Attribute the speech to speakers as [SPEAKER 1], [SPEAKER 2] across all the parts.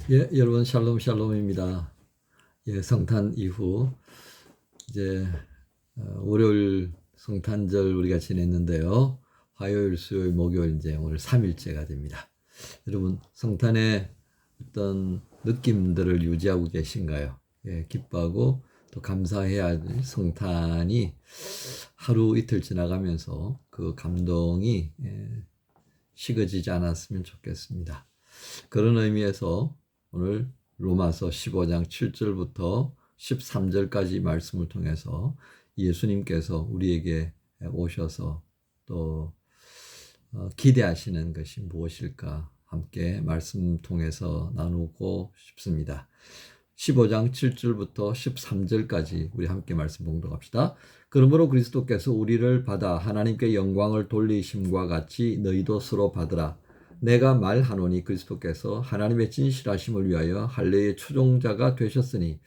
[SPEAKER 1] 예, 여러분 샬롬 샬롬입니다. 예, 성탄 이후 이제 월요일 성탄절 우리가 지냈는데요. 화요일, 수요일, 목요일 이제 오늘 3일째가 됩니다. 여러분 성탄의 어떤 느낌들을 유지하고 계신가요? 예, 기뻐하고 또 감사해야 할 성탄이 하루 이틀 지나가면서 그 감동이 식어지지 않았으면 좋겠습니다. 그런 의미에서 오늘 로마서 15장 7절부터 13절까지 말씀을 통해서 예수님께서 우리에게 오셔서 또 기대하시는 것이 무엇일까 함께 말씀 통해서 나누고 싶습니다. 15장 7절부터 13절까지 우리 함께 말씀 봉독합시다. 그러므로 그리스도께서 우리를 받아 하나님께 영광을 돌리심과 같이 너희도 서로 받으라. 내가 말하노니 그리스도께서 하나님의 진실하심을 위하여 할례의 추종자가 되셨으니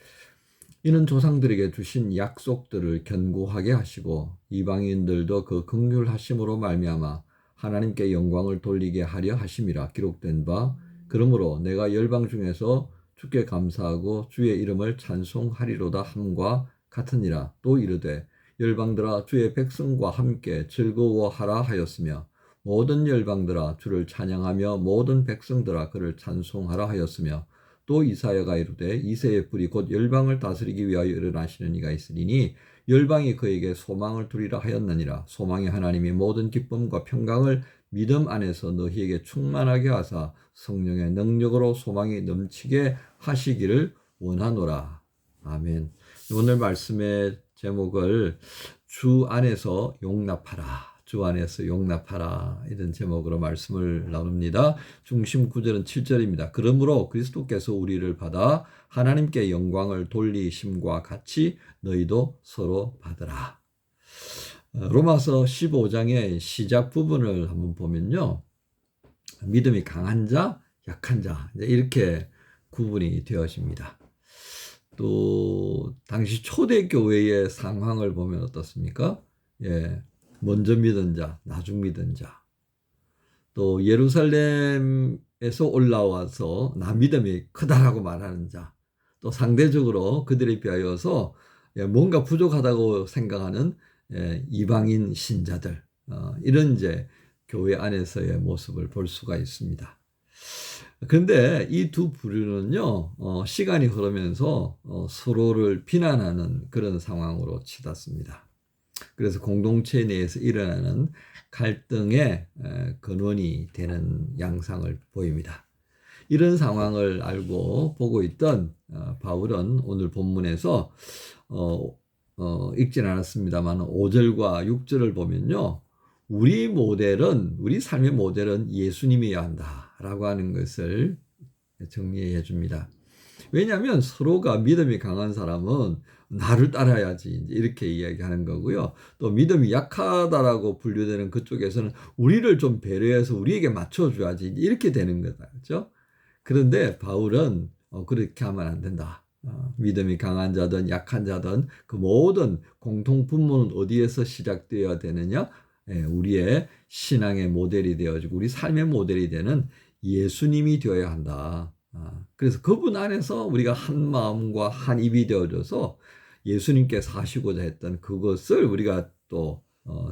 [SPEAKER 1] 이는 조상들에게 주신 약속들을 견고하게 하시고 이방인들도 그 긍휼하심으로 말미암아 하나님께 영광을 돌리게 하려 하심이라. 기록된 바 그러므로 내가 열방 중에서 주께 감사하고 주의 이름을 찬송하리로다 함과 같으니라. 또 이르되 열방들아 주의 백성과 함께 즐거워하라 하였으며 모든 열방들아 주를 찬양하며 모든 백성들아 그를 찬송하라 하였으며 또 이사야가 이르되 이새의 뿔이 곧 열방을 다스리기 위하여 일어나시는 이가 있으리니 열방이 그에게 소망을 두리라 하였느니라. 소망의 하나님이 모든 기쁨과 평강을 믿음 안에서 너희에게 충만하게 하사 성령의 능력으로 소망이 넘치게 하시기를 원하노라. 아멘. 오늘 말씀의 제목을 주 안에서 용납하라. 주 안에서 용납하라. 이런 제목으로 말씀을 나눕니다. 중심 구절은 7절입니다. 그러므로 그리스도께서 우리를 받아 하나님께 영광을 돌리심과 같이 너희도 서로 받으라. 로마서 15장의 시작 부분을 한번 보면요. 믿음이 강한 자, 약한 자 이렇게 구분이 되어집니다. 또 당시 초대교회의 상황을 보면 어떻습니까? 예, 먼저 믿은 자, 나중 믿은 자. 또 예루살렘에서 올라와서 나 믿음이 크다라고 말하는 자. 또 상대적으로 그들에 비하여서 뭔가 부족하다고 생각하는 이방인 신자들. 이런 이제 교회 안에서의 모습을 볼 수가 있습니다. 그런데 이 두 부류는요, 시간이 흐르면서 서로를 비난하는 그런 상황으로 치닫습니다. 그래서 공동체 내에서 일어나는 갈등의 근원이 되는 양상을 보입니다. 이런 상황을 알고 보고 있던 바울은 오늘 본문에서 읽진 않았습니다만 5절과 6절을 보면요. 우리 삶의 모델은 예수님이어야 한다라고 하는 것을 정리해 줍니다. 왜냐하면 서로가 믿음이 강한 사람은 나를 따라야지 이렇게 이야기하는 거고요. 또 믿음이 약하다라고 분류되는 그쪽에서는 우리를 좀 배려해서 우리에게 맞춰줘야지 이렇게 되는 거다. 그렇죠? 그런데 바울은 그렇게 하면 안 된다. 믿음이 강한 자든 약한 자든 그 모든 공통 분모는 어디에서 시작되어야 되느냐? 우리의 신앙의 모델이 되어지고 우리 삶의 모델이 되는 예수님이 되어야 한다. 그래서 그분 안에서 우리가 한 마음과 한 입이 되어져서 예수님께서 하시고자 했던 그것을 우리가 또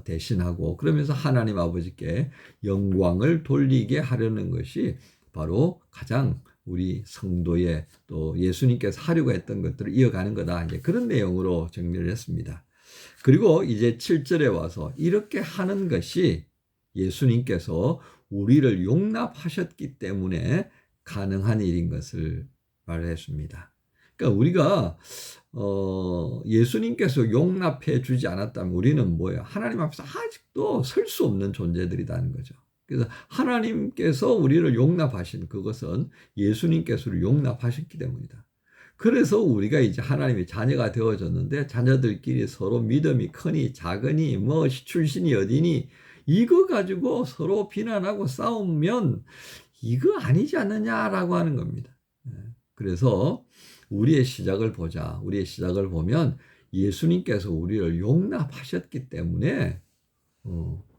[SPEAKER 1] 대신하고 그러면서 하나님 아버지께 영광을 돌리게 하려는 것이 바로 가장 우리 성도의 또 예수님께서 하려고 했던 것들을 이어가는 거다. 이제 그런 내용으로 정리를 했습니다. 그리고 이제 7절에 와서 이렇게 하는 것이 예수님께서 우리를 용납하셨기 때문에 가능한 일인 것을 말했습니다. 그러니까 우리가 예수님께서 용납해 주지 않았다면 우리는 뭐예요? 하나님 앞에서 아직도 설 수 없는 존재들이라는 거죠. 그래서 하나님께서 우리를 용납하신 그것은 예수님께서를 용납하셨기 때문이다. 그래서 우리가 이제 하나님의 자녀가 되어졌는데 자녀들끼리 서로 믿음이 크니 작으니 뭐 출신이 어디니 이거 가지고 서로 비난하고 싸우면 이거 아니지 않느냐라고 하는 겁니다. 그래서 우리의 시작을 보자. 우리의 시작을 보면 예수님께서 우리를 용납하셨기 때문에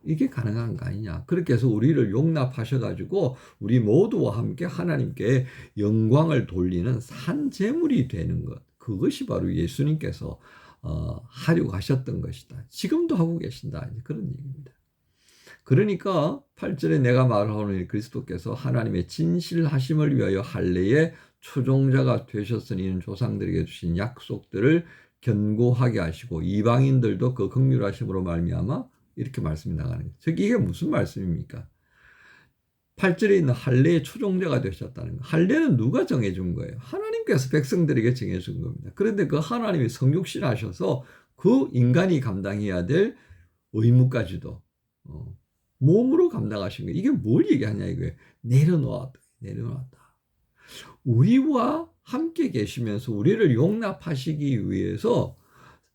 [SPEAKER 1] 이게 가능한 거 아니냐. 그렇게 해서 우리를 용납하셔가지고 우리 모두와 함께 하나님께 영광을 돌리는 산 제물이 되는 것. 그것이 바로 예수님께서 하려고 하셨던 것이다. 지금도 하고 계신다. 그런 얘기입니다. 그러니까 8절에 내가 말하노니 그리스도께서 하나님의 진실하심을 위하여 할례의 초종자가 되셨으니 이는 조상들에게 주신 약속들을 견고하게 하시고 이방인들도 그 긍휼하심으로 말미암아 이렇게 말씀이 나가는 거예요. 즉 이게 무슨 말씀입니까? 8절에 있는 할례의 초종자가 되셨다는 거. 할례는 누가 정해준 거예요? 하나님께서 백성들에게 정해준 겁니다. 그런데 그 하나님이 성육신 하셔서 그 인간이 감당해야 될 의무까지도 몸으로 감당하신 거예요. 이게 뭘 얘기하냐 이거예요. 내려놓았다. 우리와 함께 계시면서 우리를 용납하시기 위해서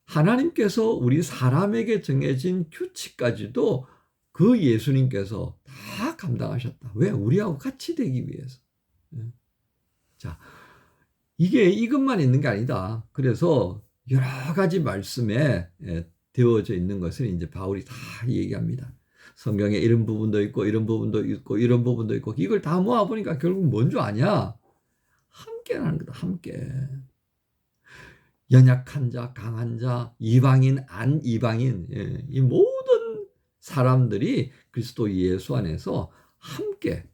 [SPEAKER 1] 하나님께서 우리 사람에게 정해진 규칙까지도 그 예수님께서 다 감당하셨다. 왜? 우리하고 같이 되기 위해서. 자, 이게 이것만 있는 게 아니다. 그래서 여러 가지 말씀에 되어져 있는 것을 이제 바울이 다 얘기합니다. 성경에 이런 부분도 있고 이런 부분도 있고 이런 부분도 있고 이걸 다 모아보니까 결국 뭔 줄 아냐? 함께라는 거다. 함께. 연약한 자, 강한 자, 이방인, 안 이방인, 이 모든 사람들이 그리스도 예수 안에서 함께.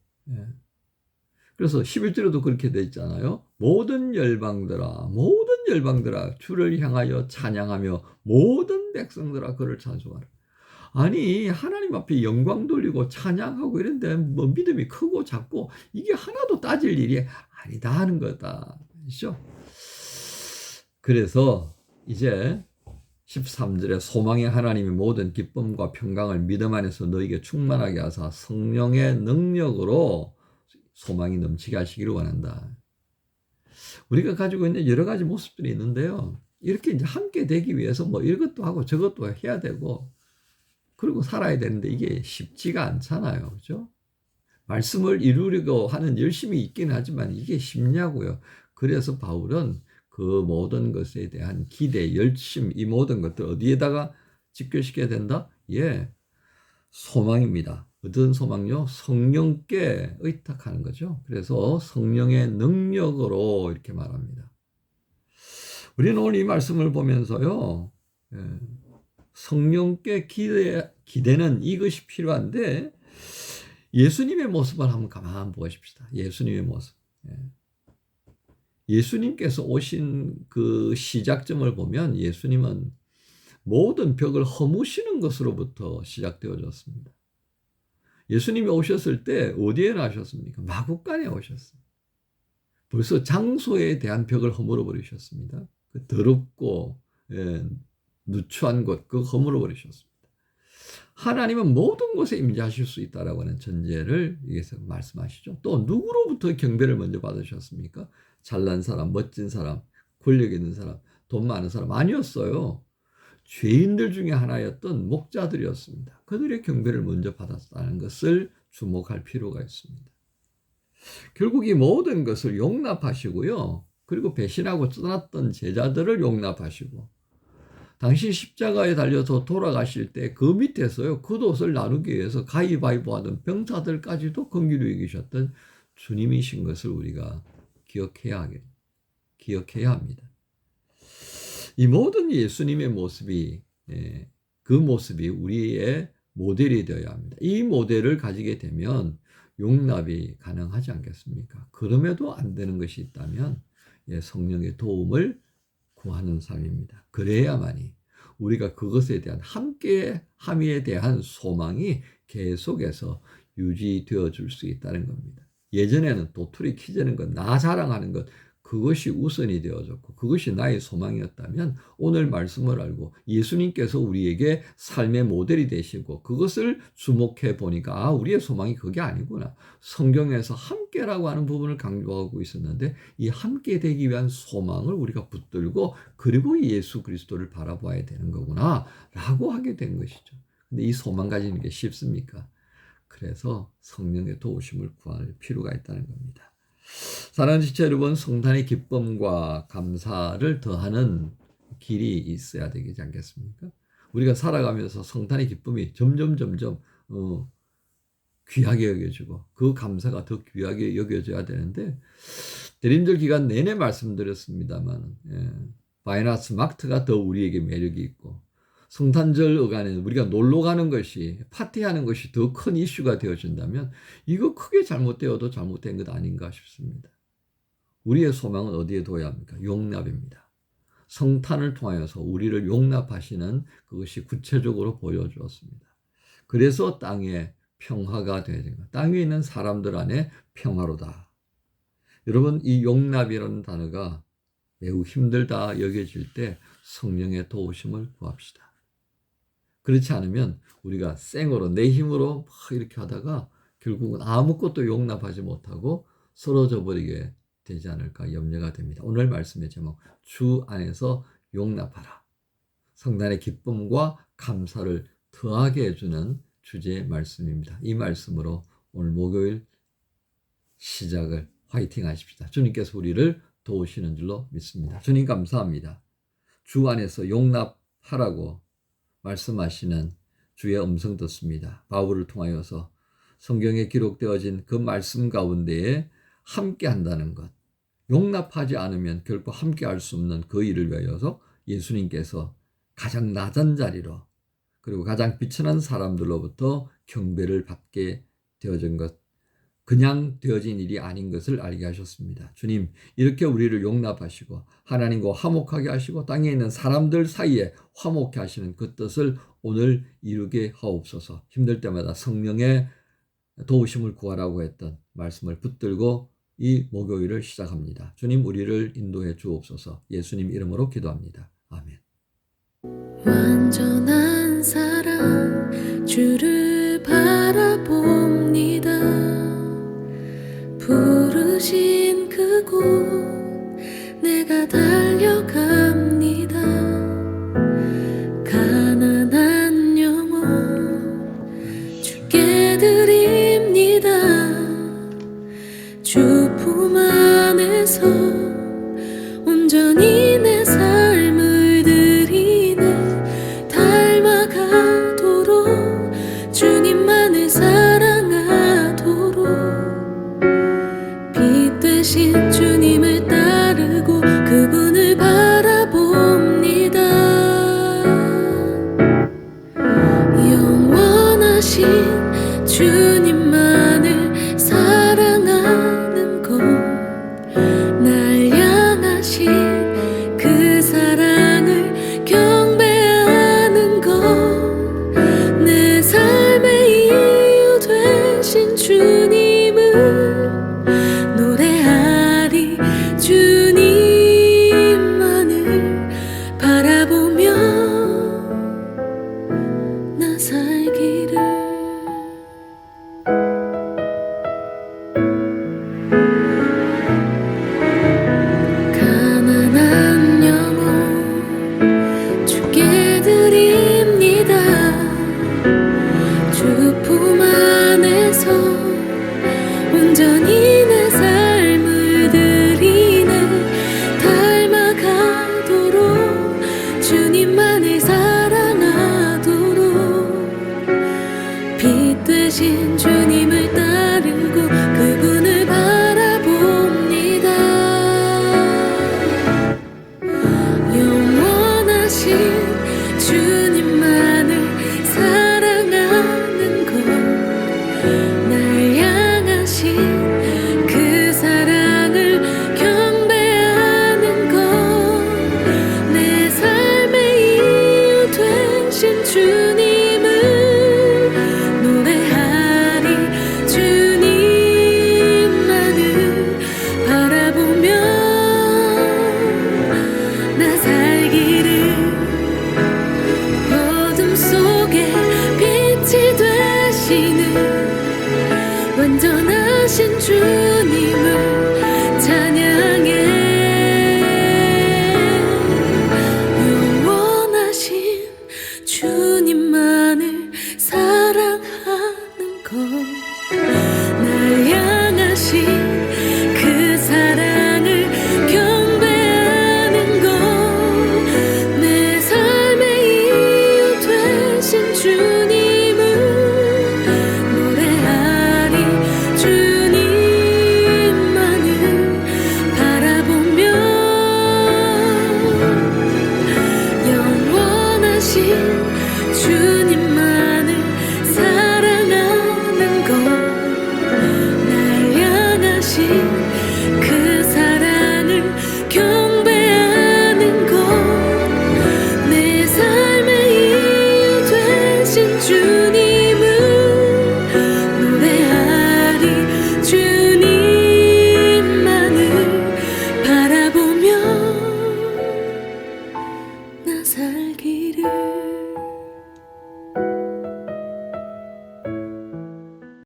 [SPEAKER 1] 그래서 11절에도 그렇게 돼 있잖아요. 모든 열방들아 주를 향하여 찬양하며 모든 백성들아 그를 찬송하라. 아니 하나님 앞에 영광 돌리고 찬양하고 이런데 뭐 믿음이 크고 작고 이게 하나도 따질 일이 아니다 하는 거다. 그렇죠? 그래서 이제 13절에 소망의 하나님이 모든 기쁨과 평강을 믿음 안에서 너에게 충만하게 하사 성령의 능력으로 소망이 넘치게 하시기를 원한다. 우리가 가지고 있는 여러 가지 모습들이 있는데요. 이렇게 이제 함께 되기 위해서 뭐 이것도 하고 저것도 해야 되고 그리고 살아야 되는데 이게 쉽지가 않잖아요. 그죠? 말씀을 이루려고 하는 열심이 있긴 하지만 이게 쉽냐고요. 그래서 바울은 그 모든 것에 대한 기대, 열심, 이 모든 것들 어디에다가 직결시켜야 된다? 예, 소망입니다. 어떤 소망요? 성령께 의탁하는 거죠. 그래서 성령의 능력으로 이렇게 말합니다. 우리는 오늘 이 말씀을 보면서요. 성령께 기대는 이것이 필요한데 예수님의 모습을 한번 가만 보십시다. 예수님의 모습. 예수님께서 오신 그 시작점을 보면 예수님은 모든 벽을 허무시는 것으로부터 시작되어졌습니다. 예수님이 오셨을 때 어디에 나셨습니까? 마구간에 오셨습니다. 벌써 장소에 대한 벽을 허물어 버리셨습니다. 그 더럽고 누추한 곳, 그거 허물어 버리셨습니다. 하나님은 모든 곳에 임재하실 수 있다라고 하는 전제를 여기서 말씀하시죠. 또 누구로부터 경배를 먼저 받으셨습니까? 잘난 사람, 멋진 사람, 권력 있는 사람, 돈 많은 사람 아니었어요. 죄인들 중에 하나였던 목자들이었습니다. 그들의 경배를 먼저 받았다는 것을 주목할 필요가 있습니다. 결국 이 모든 것을 용납하시고요. 그리고 배신하고 떠났던 제자들을 용납하시고 당시 십자가에 달려서 돌아가실 때 그 밑에서요. 겉옷을 나누기 위해서 가위바위보 하던 병사들까지도 긍휼히 여기셨던 주님이신 것을 우리가 기억해야 합니다. 이 모든 예수님의 모습이 그 모습이 우리의 모델이 되어야 합니다. 이 모델을 가지게 되면 용납이 가능하지 않겠습니까? 그럼에도 안 되는 것이 있다면 성령의 도움을 구하는 삶입니다. 그래야만이 우리가 그것에 대한 함께함에 대한 소망이 계속해서 유지되어 줄 수 있다는 겁니다. 예전에는 도토리 키재는 것, 나 자랑하는 것, 그것이 우선이 되어졌고 그것이 나의 소망이었다면 오늘 말씀을 알고 예수님께서 우리에게 삶의 모델이 되시고 그것을 주목해 보니까 우리의 소망이 그게 아니구나. 성경에서 함께라고 하는 부분을 강조하고 있었는데 이 함께 되기 위한 소망을 우리가 붙들고 그리고 예수 그리스도를 바라봐야 되는 거구나 라고 하게 된 것이죠. 근데 이 소망 가지는 게 쉽습니까? 그래서 성령의 도우심을 구할 필요가 있다는 겁니다. 사랑하는 지체 여러분, 성탄의 기쁨과 감사를 더하는 길이 있어야 되지 않겠습니까? 우리가 살아가면서 성탄의 기쁨이 점점 귀하게 여겨지고 그 감사가 더 귀하게 여겨져야 되는데 대림절 기간 내내 말씀드렸습니다만 바이나스 마트가 더 우리에게 매력이 있고 성탄절 어간에는 우리가 놀러 가는 것이 파티하는 것이 더 큰 이슈가 되어진다면 이거 크게 잘못되어도 잘못된 것 아닌가 싶습니다. 우리의 소망은 어디에 둬야 합니까? 용납입니다. 성탄을 통하여서 우리를 용납하시는 그것이 구체적으로 보여주었습니다. 그래서 땅에 평화가 되어야 됩니다. 땅에 있는 사람들 안에 평화로다. 여러분 이 용납이라는 단어가 매우 힘들다 여겨질 때 성령의 도우심을 구합시다. 그렇지 않으면 우리가 생으로 내 힘으로 막 이렇게 하다가 결국은 아무것도 용납하지 못하고 쓰러져 버리게 되지 않을까 염려가 됩니다. 오늘 말씀의 제목 주 안에서 용납하라. 성탄의 기쁨과 감사를 더하게 해주는 주제의 말씀입니다. 이 말씀으로 오늘 목요일 시작을 화이팅 하십시다. 주님께서 우리를 도우시는 줄로 믿습니다. 주님 감사합니다. 주 안에서 용납하라고 말씀하시는 주의 음성 듣습니다. 바울을 통하여서 성경에 기록되어진 그 말씀 가운데에 함께 한다는 것, 용납하지 않으면 결코 함께 할 수 없는 그 일을 위하여서 예수님께서 가장 낮은 자리로 그리고 가장 비천한 사람들로부터 경배를 받게 되어진 것, 그냥 되어진 일이 아닌 것을 알게 하셨습니다. 주님, 이렇게 우리를 용납하시고 하나님과 화목하게 하시고 땅에 있는 사람들 사이에 화목케 하시는 그 뜻을 오늘 이루게 하옵소서. 힘들 때마다 성령의 도우심을 구하라고 했던 말씀을 붙들고 이 목요일을 시작합니다. 주님, 우리를 인도해 주옵소서. 예수님 이름으로 기도합니다. 아멘.
[SPEAKER 2] 완전한 사랑 주를 바라봅니다. 부르신 그곳 내가 달려갑니다. 가난한 영혼 주께 드립니다. 주 품 안에서 온전히 내 삶을 드리네. 닮아가도록 주님만을 사랑하도록 빛 되신 주님